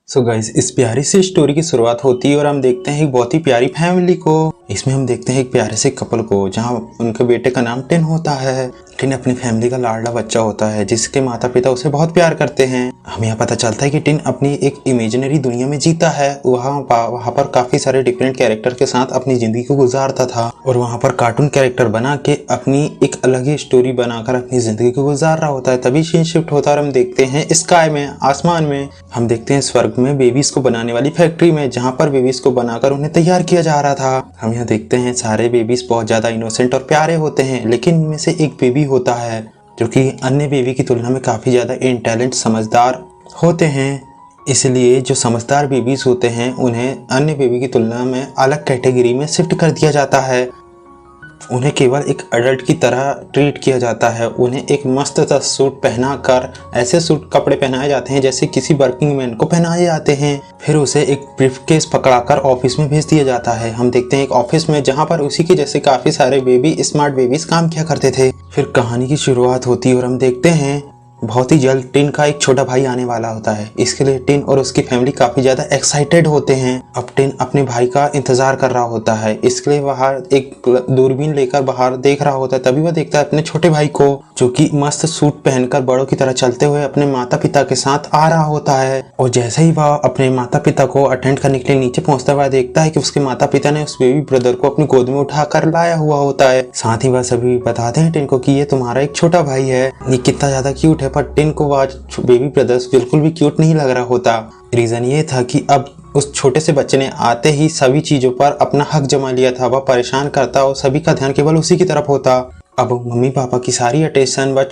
So guys, इस प्यारी सी story की शुरुआत होती है और हम देखते हैं एक बहुत ही प्यारी फैमिली को। इसमें हम देखते हैं एक प्यारे से कपल को जहां उनके बेटे का नाम टिन होता है। टिन अपनी फैमिली का लाडला बच्चा होता है जिसके माता पिता उसे बहुत प्यार करते हैं। हमें यहाँ पता चलता है कि टिन अपनी एक इमेजिनरी दुनिया में जीता है। वहाँ पर काफी सारे डिफरेंट कैरेक्टर के साथ अपनी जिंदगी को गुजारता था और वहाँ पर कार्टून कैरेक्टर बना के अपनी एक अलग ही स्टोरी बनाकर अपनी जिंदगी को गुजार रहा होता है। तभी सीन शिफ्ट होता है और हम देखते हैं स्काई में, आसमान में, हम देखते हैं स्वर्ग में बेबीज को बनाने वाली फैक्ट्री में, जहाँ पर बेबीज को बनाकर उन्हें तैयार किया जा रहा था। हम यहाँ देखते हैं सारे बेबीज बहुत ज्यादा इनोसेंट और प्यारे होते हैं, लेकिन इनमें से एक बेबी होता है जो कि अन्य बेबी की तुलना में काफी ज्यादा इंटेलिजेंट, समझदार होते हैं। इसलिए जो समझदार बेबीज होते हैं उन्हें अन्य बेबी की तुलना में अलग कैटेगरी में शिफ्ट कर दिया जाता है। उन्हें केवल एक अडल्ट की तरह ट्रीट किया जाता है। उन्हें एक मस्त सा सूट पहनाकर, ऐसे सूट कपड़े पहनाए जाते हैं जैसे किसी वर्किंग मैन को पहनाए जाते हैं। फिर उसे एक ब्रीफकेस पकड़ाकर ऑफिस में भेज दिया जाता है। हम देखते हैं एक ऑफिस में जहां पर उसी के जैसे काफी सारे बेबी, स्मार्ट बेबीज काम किया करते थे। फिर कहानी की शुरुआत होती है और हम देखते हैं बहुत ही जल्द टिन का एक छोटा भाई आने वाला होता है। इसके लिए टिन और उसकी फैमिली काफी ज्यादा एक्साइटेड होते हैं। अब टिन अपने भाई का इंतजार कर रहा होता है। इसके लिए बाहर एक दूरबीन लेकर बाहर देख रहा होता है। तभी वह देखता है अपने छोटे भाई को जो कि मस्त सूट पहनकर बड़ों की तरह चलते हुए अपने माता पिता के साथ आ रहा होता है। और जैसे ही वह अपने माता पिता को अटेंड करने के लिए नीचे पहुंचता है, वह देखता है कि उसके माता पिता ने उस बेबी ब्रदर को अपनी गोद में उठाकर लाया हुआ होता है। साथ ही वह सभी बताते हैं टिन को कि ये तुम्हारा एक छोटा भाई है, ये कितना ज्यादा क्यूट है। पर टिन को वह बेबी ब्रदर्स बिल्कुल भी क्यूट नहीं लग रहा होता। रीजन ये था कि अब उस छोटे से बच्चे ने आते ही सभी चीजों पर अपना हक जमा लिया था। वह परेशान करता और सभी का ध्यान केवल उसी की तरफ होता। अब मम्मी पापा की सारी अटेंशन वह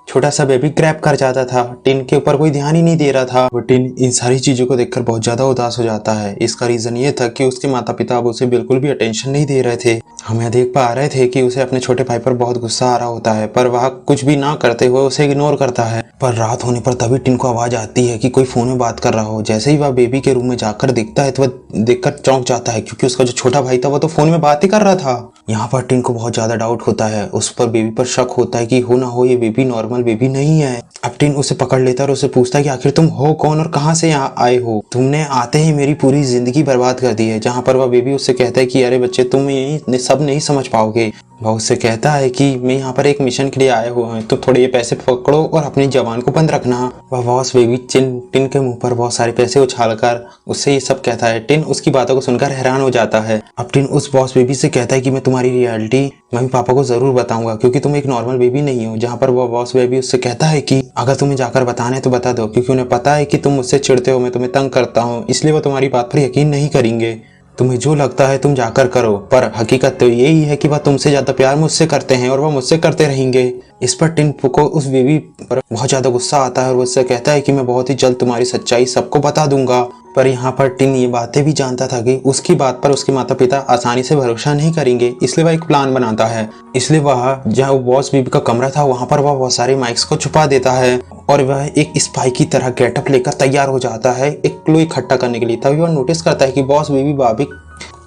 छोटा सा बेबी ग्रैब कर जाता था। टिन के ऊपर कोई ध्यान ही नहीं दे रहा था। वो टिन इन सारी चीजों को देखकर बहुत ज्यादा उदास हो जाता है। इसका रीजन ये था कि उसके माता पिता अब उसे बिल्कुल भी अटेंशन नहीं दे रहे थे। हम यह देख पा रहे थे कि उसे अपने छोटे भाई पर बहुत गुस्सा आ रहा होता है, पर वह कुछ भी ना करते हुए उसे इग्नोर करता है। पर रात होने पर तभी टिन को आवाज आती है कि कोई फोन में बात कर रहा हो। जैसे ही वह बेबी के रूम में जाकर देखता है तो वह देखकर चौंक जाता है, क्योंकि उसका जो छोटा भाई था वह तो फोन में बात ही कर रहा था। यहाँ पर टिन को बहुत ज्यादा डाउट होता है। उस पर बेबी पर शक होता है कि हो ना हो ये बेबी नॉर्मल बेबी नहीं है। अब टिन उसे पकड़ लेता है और उसे पूछता है कि आखिर तुम हो कौन और कहाँ से यहाँ आए हो? तुमने आते ही मेरी पूरी जिंदगी बर्बाद कर दी है। जहाँ पर वह बेबी उससे कहता है कि अरे बच्चे, तुम ये सब नहीं समझ पाओगे। वह उससे कहता है कि मैं यहाँ पर एक मिशन के लिए आया हुआ हूँ, तो थोड़े ये पैसे पकड़ो और अपनी जवान को बंद रखना। वह बॉस बेबी टिन के मुंह पर बहुत सारे पैसे उछालकर उससे ये सब कहता है। टिन उसकी बातों को सुनकर हैरान हो जाता है। अब टिन उस बॉस बेबी से कहता है कि मैं तुम्हारी रियलिटी मम्मी पापा को जरूर बताऊंगा, क्योंकि तुम एक नॉर्मल बेबी नहीं हो। जहाँ पर वह बॉस बेबी उससे कहता है कि अगर तुम्हें जाकर बताना है तो बता दो, क्योंकि उन्हें पता है कि तुम मुझसे चिढ़ते हो, मैं तुम्हें तंग करता हूँ, इसलिए वो तुम्हारी बात पर यकीन नहीं करेंगे। तुम्हें जो लगता है तुम जाकर करो, पर हकीकत तो यही है कि वह तुमसे ज्यादा प्यार मुझसे करते हैं और वह मुझसे करते रहेंगे। इस पर टिन को उस बेबी पर बहुत ज्यादा गुस्सा आता है और वो उससे कहता है कि मैं बहुत ही जल्द तुम्हारी सच्चाई सबको बता दूंगा। पर यहाँ पर टिन ये बातें भी जानता था कि उसकी बात पर उसके माता पिता आसानी से भरोसा नहीं करेंगे, इसलिए वह एक प्लान बनाता है। इसलिए वह जहाँ बॉस बेबी का कमरा था वहां पर वह बहुत सारे माइक्स को छुपा देता है और वह एक स्पाई की तरह गेटअप लेकर तैयार हो जाता है एक क्लू इकट्ठा करने के लिए। तभी वह नोटिस करता है कि बॉस बेबी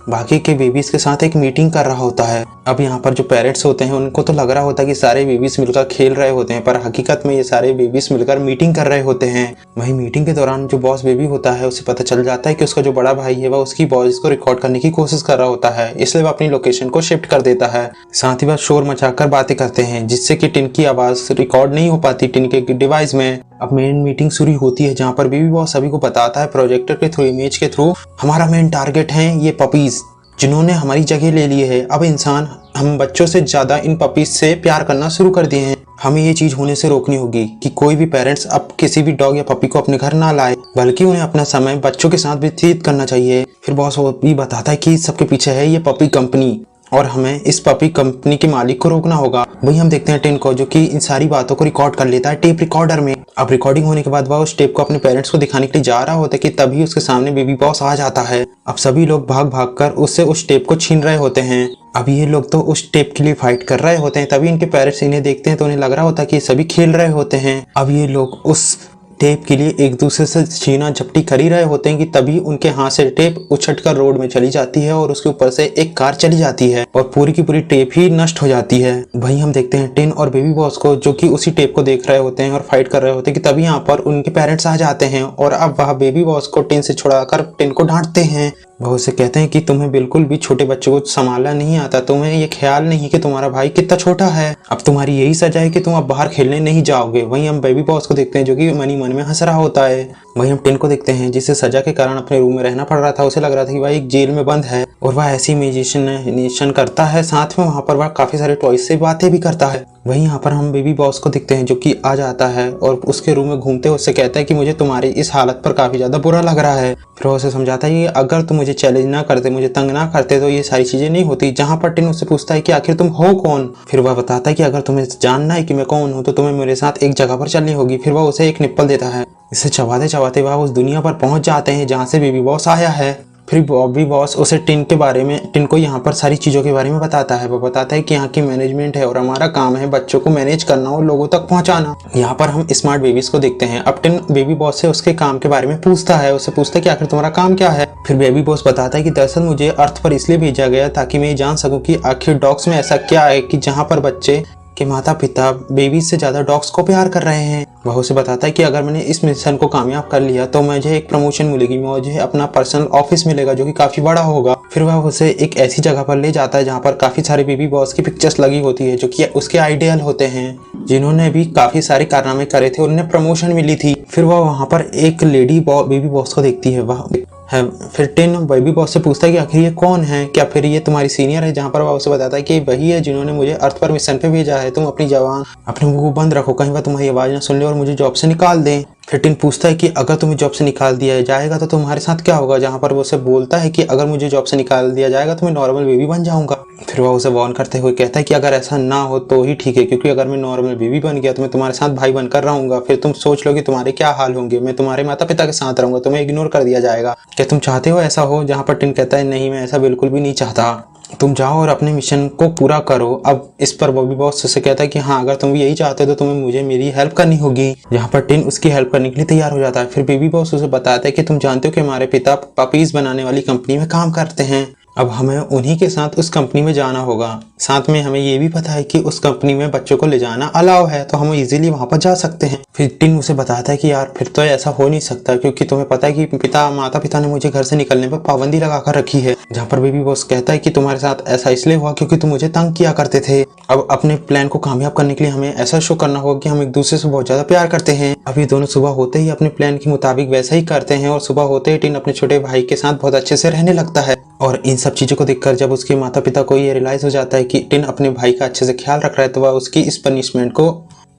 बाकी के बेबीज के साथ एक मीटिंग कर रहा होता है। अब यहाँ पर जो पेरेंट्स होते हैं उनको तो लग रहा होता है कि सारे बेबीज मिलकर खेल रहे होते हैं, पर हकीकत में ये सारे बेबीज मिलकर मीटिंग कर रहे होते हैं। वही मीटिंग के दौरान जो बॉस बेबी होता है उसे पता चल जाता है कि उसका जो बड़ा भाई है वह उसकी वॉइस को रिकॉर्ड करने की कोशिश कर रहा होता है, इसलिए वह अपनी लोकेशन को शिफ्ट कर देता है। साथ ही वह शोर मचाकर बातें करते हैं जिससे कि टिन की आवाज रिकॉर्ड नहीं हो पाती टिन के डिवाइस में। अब मेन मीटिंग शुरू होती है जहाँ पर बेबी बॉस सभी को बताता है प्रोजेक्टर के थ्रू, इमेज के थ्रू, हमारा मेन टारगेट है ये पपीज जिन्होंने हमारी जगह ले ली है। अब इंसान हम बच्चों से ज्यादा इन पपीज से प्यार करना शुरू कर दिए हैं। हमें ये चीज होने से रोकनी होगी कि कोई भी पेरेंट्स अब किसी भी डॉग या पपी को अपने घर ना लाए, बल्कि उन्हें अपना समय बच्चों के साथ व्यतीत करना चाहिए। फिर बॉस वो भी बताता है कि सबके पीछे है ये पपी कंपनी और हमें इस पपी कंपनी के मालिक को रोकना होगा। वही हम देखते हैं टिन को जो कि इन सारी बातों को रिकॉर्ड कर लेता है टेप रिकॉर्डर में। अब रिकॉर्डिंग होने के बाद वह उस टेप को अपने पेरेंट्स को दिखाने के लिए जा रहा होता है कि तभी उसके सामने बेबी बॉस आ जाता है। अब सभी लोग भाग भाग कर उससे उस टेप को छीन रहे होते हैं। अब ये लोग तो उस टेप के लिए फाइट कर रहे होते हैं। तभी इनके पेरेंट्स इन्हें देखते हैं तो उन्हें लग रहा होता है कि सभी खेल रहे होते हैं। अब ये लोग उस टेप के लिए एक दूसरे से छीना झपटी कर ही रहे होते हैं कि तभी उनके हाथ से टेप उछटकर रोड में चली जाती है और उसके ऊपर से एक कार चली जाती है और पूरी की पूरी टेप ही नष्ट हो जाती है। वहीं हम देखते हैं टिन और बेबी बॉस को, जो कि उसी टेप को देख रहे होते हैं और फाइट कर रहे होते हैं कि तभी यहाँ पर उनके पेरेंट्स आ जाते हैं और अब वह बेबी बॉस को टिन से छुड़ाकर टिन को डांटते हैं। वह उसे कहते हैं कि तुम्हें बिल्कुल भी छोटे बच्चे को संभालना नहीं आता, तुम्हें ये ख्याल नहीं कि तुम्हारा भाई कितना छोटा है, अब तुम्हारी यही सजा है कि तुम अब बाहर खेलने नहीं जाओगे। वहीं हम बेबी बॉस को देखते हैं जो कि मनी मन में हंस रहा होता है। वहीं हम टिन को देखते हैं जिसे सजा के कारण अपने रूम में रहना पड़ रहा था। उसे लग रहा था कि वह एक जेल में बंद है और वह ऐसी इमेजिनेशन करता है, साथ में वहाँ पर वह काफी सारे टॉयज से बातें भी करता है। वहीं यहाँ पर हम बेबी बॉस को देखते हैं जो कि आ जाता है और उसके रूम में घूमते हुए उससे कहता है कि मुझे तुम्हारी इस हालत पर काफी ज्यादा बुरा लग रहा है। फिर वो उसे समझाता है कि अगर तुम मुझे चैलेंज ना करते, मुझे तंग ना करते तो ये सारी चीजें नहीं होती। जहाँ पर टिन उससे पूछता है कि आखिर तुम हो कौन, फिर वह बताता है कि अगर तुम्हें जानना है कि मैं कौन हूँ तो तुम्हें मेरे साथ एक जगह पर चलनी होगी। फिर वह उसे एक निप्पल देता है। इसे चबाते चबाते वह उस दुनिया पर पहुंच जाते हैं जहाँ से बेबी बॉस आया है। फिर बॉबी बॉस उसे टिन को यहाँ पर सारी चीज़ों के बारे में बताता है। वो बताता है कि यहाँ की मैनेजमेंट है और हमारा काम है बच्चों को मैनेज करना और लोगों तक पहुँचाना। यहाँ पर हम स्मार्ट बेबीज को देखते हैं। अब टिन बेबी बॉस से उसके काम के बारे में पूछता है। उससे पूछता है कि आखिर तुम्हारा काम क्या है। फिर बेबी बॉस बताता है कि दरअसल मुझे अर्थ पर इसलिए भेजा गया ताकि मैं ये जान सकूं कि आखिर डॉग्स में ऐसा क्या है कि जहाँ पर बच्चे के माता पिता बेबी से ज्यादा डॉग्स को प्यार कर रहे हैं। वह उसे बताता है कि अगर मैंने इस मिशन को कामयाब कर लिया तो मुझे एक प्रमोशन मिलेगी, मुझे अपना पर्सनल ऑफिस मिलेगा जो कि काफी बड़ा होगा। फिर वह उसे एक ऐसी जगह पर ले जाता है जहाँ पर काफी सारे बेबी बॉस की पिक्चर्स लगी होती है जो कि उसके आइडियल होते हैं, जिन्होंने भी काफी सारे कारनामे करे थे और उन्हें प्रमोशन मिली थी। फिर वह वहाँ पर एक लेडी बेबी बॉस को देखती है। वह है फिर टिन बेबी बॉस से पूछता है कि आखिर ये कौन है, क्या फिर ये तुम्हारी सीनियर है। जहाँ पर वह उसे बताता है कि वही है जिन्होंने मुझे अर्थ पर मिशन पे भेजा है, तुम अपनी जवान अपने मुंह को बंद रखो, कहीं वह तुम्हारी आवाज ना सुन ले और मुझे जॉब से निकाल दें। फिर टिन पूछता है कि अगर तुम्हें जॉब से निकाल दिया जाएगा तो तुम्हारे साथ क्या होगा। जहाँ पर वो उसे बोलता है कि अगर मुझे जॉब से निकाल दिया जाएगा तो मैं नॉर्मल बेबी बन जाऊंगा। फिर वह उसे वार्न करते हुए कहता है कि अगर ऐसा ना हो तो ही ठीक है, क्योंकि अगर मैं नॉर्मल बेबी बन गया तो मैं तुम्हारे साथ भाई बनकर रहूंगा, फिर तुम सोच लो कि तुम्हारे क्या हाल होंगे। मैं तुम्हारे माता पिता के साथ रहूंगा, तुम्हें इग्नोर कर दिया जाएगा। क्या तुम चाहते हो ऐसा हो। जहाँ पर टिन कहता है नहीं, मैं ऐसा बिल्कुल भी नहीं चाहता, तुम जाओ और अपने मिशन को पूरा करो। अब इस पर बॉबी बॉस से कहता है कि हाँ, अगर तुम भी यही चाहते हो तो तुम्हें मुझे मेरी हेल्प करनी होगी। यहाँ पर टिन उसकी हेल्प करने के लिए तैयार हो जाता है। फिर बेबी बॉस उसे बताता है कि तुम जानते हो कि हमारे पिता पपीज बनाने वाली कंपनी में काम करते हैं, अब हमें उन्हीं के साथ उस कंपनी में जाना होगा। साथ में हमें ये भी पता है कि उस कंपनी में बच्चों को ले जाना अलाउ है, तो हम इजीली वहां पर जा सकते हैं। फिर टिन उसे बताता है कि यार फिर तो ऐसा हो नहीं सकता, क्योंकि तुम्हें पता है कि माता पिता ने मुझे घर से निकलने पर पाबंदी लगाकर रखी है। जहाँ पर बेबी बॉस कहता है कि तुम्हारे साथ ऐसा इसलिए हुआ क्योंकि तुम मुझे तंग किया करते थे। अब अपने प्लान को कामयाब करने के लिए हमें ऐसा शो करना होगा कि हम एक दूसरे से बहुत ज्यादा प्यार करते हैं। अब ये दोनों सुबह होते ही अपने प्लान के मुताबिक वैसा ही करते हैं और सुबह होते ही टिन अपने छोटे भाई के साथ बहुत अच्छे से रहने लगता है। और इन सब चीजों को देखकर जब उसके माता पिता को ये रियलाइज हो जाता है कि टिन अपने भाई का अच्छे से ख्याल रख रहा है, तो वह उसकी इस पनिशमेंट को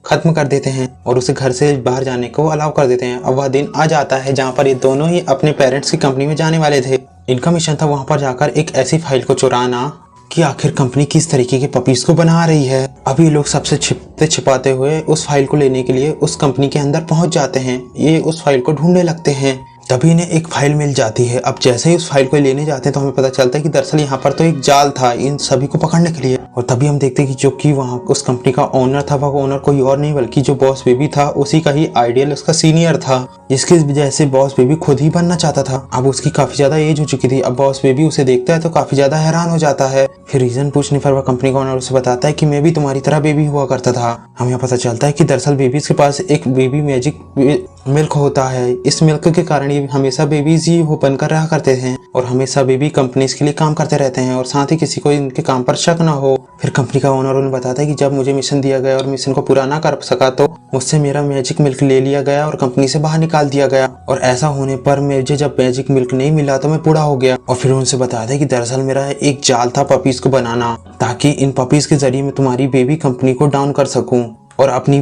खत्म कर देते हैं और उसे घर से बाहर जाने को अलाउ कर देते हैं। अब वह दिन आ जाता है जहाँ पर ये दोनों ही अपने पेरेंट्स की कंपनी में जाने वाले थे। इनका मिशन था वहां पर जाकर एक ऐसी फाइल को चुराना कि आखिर कंपनी किस तरीके के पपीज को बना रही है। अब ये लोग सबसे छिपते छिपाते हुए उस फाइल को लेने के लिए उस कंपनी के अंदर पहुंच जाते हैं। ये उस फाइल को ढूंढने लगते हैं, तभी इन्हें एक फाइल मिल जाती है। अब जैसे ही उस फाइल को लेने जाते हैं तो हमें पता चलता है कि दरअसल यहाँ पर तो एक जाल था इन सभी को पकड़ने के लिए। और तभी हम देखते हैं कि जो कि वहाँ उस कंपनी का ओनर था, वह ओनर कोई और नहीं बल्कि जो बॉस बेबी था उसी का ही आइडियल उसका सीनियर था, जिसकी वजह से बॉस बेबी खुद ही बनना चाहता था। अब उसकी काफी ज्यादा एज हो चुकी थी। अब बॉस बेबी उसे देखता है तो काफी ज्यादा हैरान हो जाता है। फिर रीजन पूछने पर वह कंपनी का ओनर उसे बताता है कि मैं भी तुम्हारी तरह बेबी हुआ करता था। हमें यहाँ पता चलता है कि दरअसल बेबीज के पास एक बेबी मैजिक मिल्क होता है। इस मिल्क के कारण ये हमेशा बेबीज ही वो बनकर रहा करते हैं और हमेशा बेबी कंपनीज के लिए काम करते रहते हैं और साथ ही किसी को इनके काम पर शक ना हो। फिर कंपनी का ओनर उन्हें बताता है कि जब मुझे मिशन दिया गया और मिशन को पूरा ना कर सका तो मुझसे मेरा मैजिक मिल्क ले लिया गया और कंपनी से बाहर निकाल दिया गया, और ऐसा होने पर मुझे जब मैजिक मिल्क नहीं मिला तो मैं बूढ़ा हो गया। और फिर उनसे बताता है कि दरअसल मेरा एक जाल था पपीज को बनाना, ताकि इन पपीज के जरिए मैं तुम्हारी बेबी कंपनी को डाउन कर सकूं और अपनी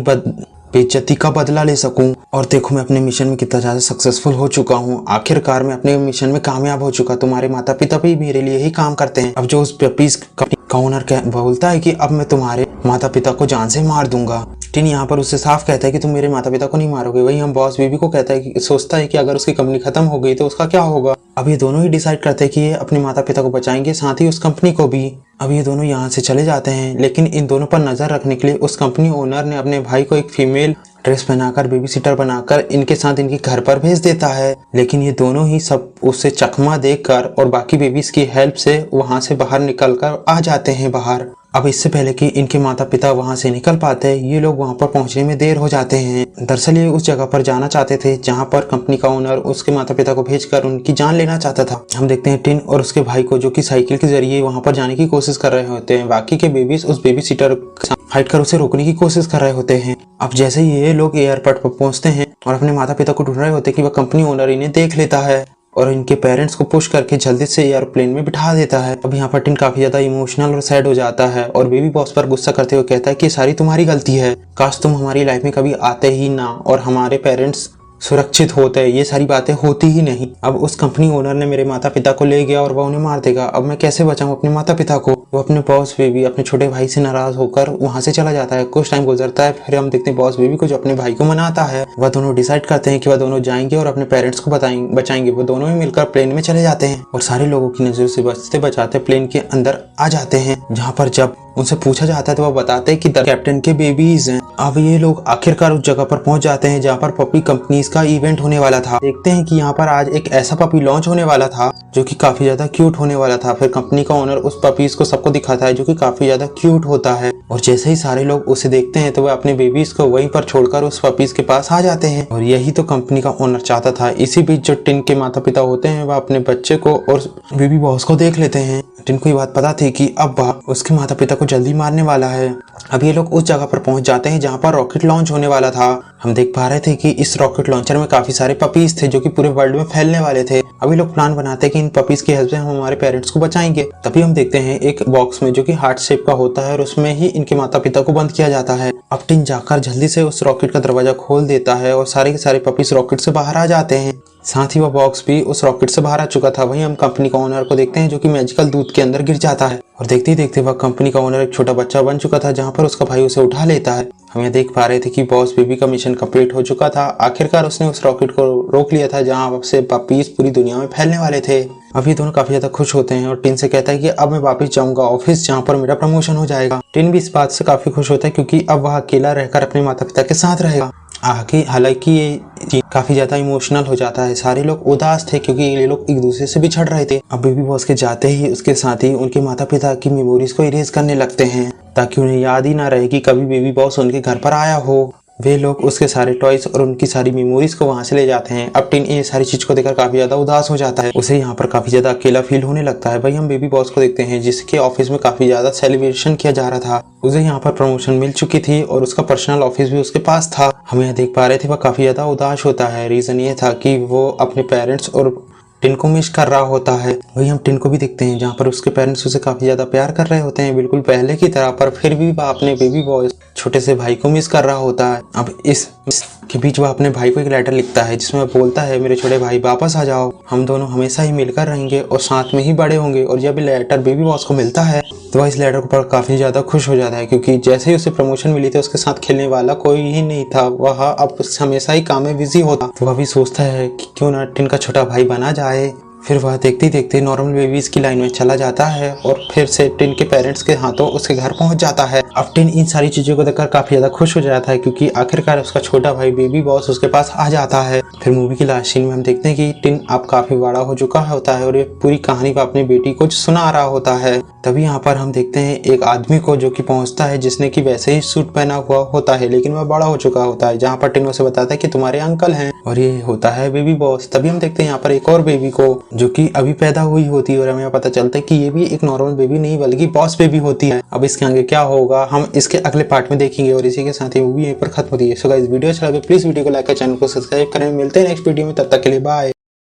बेइज्जती का बदला ले सकूं। और देखो मैं अपने मिशन में कितना ज्यादा सक्सेसफुल हो चुका हूँ, आखिरकार मैं अपने मिशन में कामयाब हो चुका। तुम्हारे माता पिता भी मेरे लिए ही काम करते हैं। अब जो उस पपीज का ओनर बोलता है कि अब मैं तुम्हारे माता पिता को जान से मार दूंगा। टिन यहाँ पर उससे साफ कहता है कि तुम मेरे माता पिता को नहीं मारोगे। वही हम बॉस बेबी को कहता है कि सोचता है कि अगर उसकी कंपनी खत्म हो गई तो उसका क्या होगा। अब ये दोनों ही डिसाइड करते हैं कि ये अपने माता पिता को बचाएंगे, साथ ही उस कंपनी को भी। अब ये दोनों यहाँ से चले जाते हैं, लेकिन इन दोनों पर नजर रखने के लिए उस कंपनी ओनर ने अपने भाई को एक फीमेल ड्रेस पहनाकर बेबी सिटर बनाकर इनके साथ इनके घर पर भेज देता है। लेकिन ये दोनों ही सब उससे चकमा देकर और बाकी बेबीज की हेल्प से वहां से बाहर निकलकर आ जाते हैं बाहर। अब इससे पहले कि इनके माता पिता वहां से निकल पाते ये लोग वहां पर पहुंचने में देर हो जाते हैं। दरअसल ये उस जगह पर जाना चाहते थे जहां पर कंपनी का ओनर उसके माता पिता को भेजकर उनकी जान लेना चाहता था। हम देखते हैं टिन और उसके भाई को जो कि साइकिल के जरिए वहां पर जाने की कोशिश कर रहे होते हैं। बाकी के बेबीज उस बेबी सिटर फाइट कर उसे रोकने की कोशिश कर रहे होते हैं। अब जैसे ही ये लोग एयरपोर्ट पर पहुंचते हैं और अपने माता पिता को ढूंढ रहे होते हैं कि वह कंपनी ओनर इन्हें देख लेता है और इनके पेरेंट्स को पुश करके जल्दी से एयरप्लेन में बिठा देता है। अब यहाँ पर टिन काफी ज्यादा इमोशनल और सैड हो जाता है और बेबी बॉस पर गुस्सा करते हुए कहता है कि सारी तुम्हारी गलती है, काश तुम हमारी लाइफ में कभी आते ही ना और हमारे पेरेंट्स सुरक्षित होते हैं, ये सारी बातें होती ही नहीं। अब उस कंपनी ओनर ने मेरे माता पिता को ले गया और वह उन्हें मार देगा। अब मैं कैसे बचाऊं अपने माता पिता को। वो अपने बॉस बेबी अपने छोटे भाई से नाराज होकर वहां से चला जाता है। कुछ टाइम गुजरता है, फिर हम देखते हैं बॉस बेबी को जो अपने भाई को मनाता है। वह दोनों डिसाइड करते हैं कि वह दोनों जाएंगे और अपने पेरेंट्स को बचाएंगे। वो दोनों ही मिलकर प्लेन में चले जाते हैं और सारे लोगों की नजर से बचते बचाते प्लेन के अंदर आ जाते हैं, जहाँ पर जब उनसे पूछा जाता है तो वह बताते हैं कि कैप्टन के बेबीज हैं। अब ये लोग आखिरकार उस जगह पर पहुंच जाते हैं जहाँ पर पपी कंपनीज का इवेंट होने वाला था। देखते हैं कि यहाँ पर आज एक ऐसा पपी लॉन्च होने वाला था जो कि काफी ज्यादा क्यूट होने वाला था। फिर कंपनी का ओनर उस पपीज को सबको दिखाता है जो कि काफी ज्यादा क्यूट होता है और जैसे ही सारे लोग उसे देखते हैं तो वह अपने बेबीज को वहीं पर छोड़कर उस पपीज के पास आ जाते हैं और यही तो कंपनी का ओनर चाहता था। इसी बीच जो टिन के माता पिता होते हैं वह अपने बच्चे को और बेबी बॉस को देख लेते हैं। टिन को ये बात पता थी कि अब वह उसके माता पिता को जल्दी मारने वाला है। अब ये लोग उस जगह पर पहुंच जाते हैं जहां पर रॉकेट लॉन्च होने वाला था। हम देख पा रहे थे कि इस रॉकेट लॉन्चर में काफी सारे पपीज थे जो कि पूरे वर्ल्ड में फैलने वाले थे। अभी लोग प्लान बनाते हैं कि इन पपीज की हेल्प से हम हमारे पेरेंट्स को बचाएंगे। तभी हम देखते हैं एक बॉक्स में जो कि हार्ट शेप का होता है और उसमें ही इनके माता पिता को बंद किया जाता है। अब टिन जाकर जल्दी से उस रॉकेट का दरवाजा खोल देता है और सारे के सारे पपीज रॉकेट से बाहर आ जाते हैं। साथ ही वह बॉक्स भी उस रॉकेट से बाहर आ चुका था। वहीं हम कंपनी का ओनर को देखते हैं जो कि मैजिकल दूध के अंदर गिर जाता है और देखते ही देखते वह कंपनी का ओनर एक छोटा बच्चा बन चुका था जहां पर उसका भाई उसे उठा लेता है। हम यह देख पा रहे थे कि बॉस बेबी का मिशन कंप्लीट हो चुका था। आखिरकार उसने उस रॉकेट को रोक लिया था जहां से पपीज पूरी दुनिया में फैलने वाले थे। अब ये दोनों काफी ज्यादा खुश होते हैं और टिन से कहता है कि अब मैं वापस जाऊंगा ऑफिस जहां पर मेरा प्रमोशन हो जाएगा। टिन भी इस बात से काफी खुश होता है क्योंकि अब वह अकेला रहकर अपने माता पिता के साथ रहेगा। हालांकि ये काफी ज्यादा इमोशनल हो जाता है। सारे लोग उदास थे क्योंकि ये लोग एक दूसरे से बिछड़ रहे थे। अब बेबी बॉस के जाते ही उसके साथ ही उनके माता पिता की मेमोरीज को इरेज करने लगते हैं ताकि उन्हें याद ही ना रहे कि कभी बेबी बॉस उनके घर पर आया हो। वे लोग उसके सारे टॉयज और उनकी सारी मेमोरीज को वहां से ले जाते हैं। अब टिन ये सारी चीज को देखकर काफी ज्यादा उदास हो जाता है। उसे यहाँ पर काफी ज्यादा अकेला फील होने लगता है। भाई हम बेबी बॉस को देखते हैं जिसके ऑफिस में काफी ज्यादा सेलिब्रेशन किया जा रहा था। उसे यहाँ पर प्रमोशन मिल चुकी थी और उसका पर्सनल ऑफिस भी उसके पास था। हम यहाँ देख पा रहे थे वह काफी ज्यादा उदास होता है। रीजन ये था कि वो अपने पेरेंट्स और टिन को मिस कर रहा होता है। वही हम टिन को भी देखते हैं जहाँ पर उसके पेरेंट्स उसे काफी ज्यादा प्यार कर रहे होते हैं बिल्कुल पहले की तरह, पर फिर भी वह अपने बेबी बॉय छोटे से भाई को मिस कर रहा होता है। अब इसके बीच वह अपने भाई को एक लेटर लिखता है जिसमें बोलता है मेरे छोटे भाई वापस आ जाओ, हम दोनों हमेशा ही मिलकर रहेंगे और साथ में ही बड़े होंगे। और जब लेटर बेबी बॉस को मिलता है तो वह इस लेटर को पढ़ काफी ज्यादा खुश हो जाता है क्योंकि जैसे ही उसे प्रमोशन मिली थी उसके साथ खेलने वाला कोई ही नहीं था। वह अब हमेशा ही काम में बिजी होता। तो वह भी सोचता है कि क्यों ना टिन का छोटा भाई बना जाए। फिर वह देखते ही देखते नॉर्मल बेबीज की लाइन में चला जाता है और फिर से टिन के पेरेंट्स के हाथों उसके घर पहुंच जाता है। अब टिन इन सारी चीजों को देखकर काफी ज्यादा खुश हो जाता है क्योंकि आखिरकार उसका छोटा भाई बेबी बॉस उसके पास आ जाता है। फिर मूवी की लास्ट सीन में हम देखते हैं कि टिन अब काफी बड़ा हो चुका होता है और ये पूरी कहानी वो अपनी बेटी को सुना रहा होता है। तभी यहाँ पर हम देखते हैं एक आदमी को जो कि पहुंचता है जिसने कि वैसे ही सूट पहना हुआ होता है लेकिन वह बड़ा हो चुका होता है। जहाँ पर टिन उसे बताता है कि तुम्हारे अंकल हैं और ये होता है बेबी बॉस। तभी हम देखते हैं यहाँ पर एक और बेबी को जो कि अभी पैदा हुई होती है और हमें पता चलता है कि ये भी एक नॉर्मल बेबी नहीं बल्कि बॉस बेबी होती है। अब इसके आगे क्या होगा हम इसके अगले पार्ट में देखेंगे और इसी के साथ ही मूवी यहीं पर खत्म होती है। सो गाइस वीडियो अच्छा लगे प्लीज वीडियो को लाइक कर चैनल को सब्सक्राइब करें। मिलते हैं नेक्स्ट वीडियो में, तब तक के लिए बाय।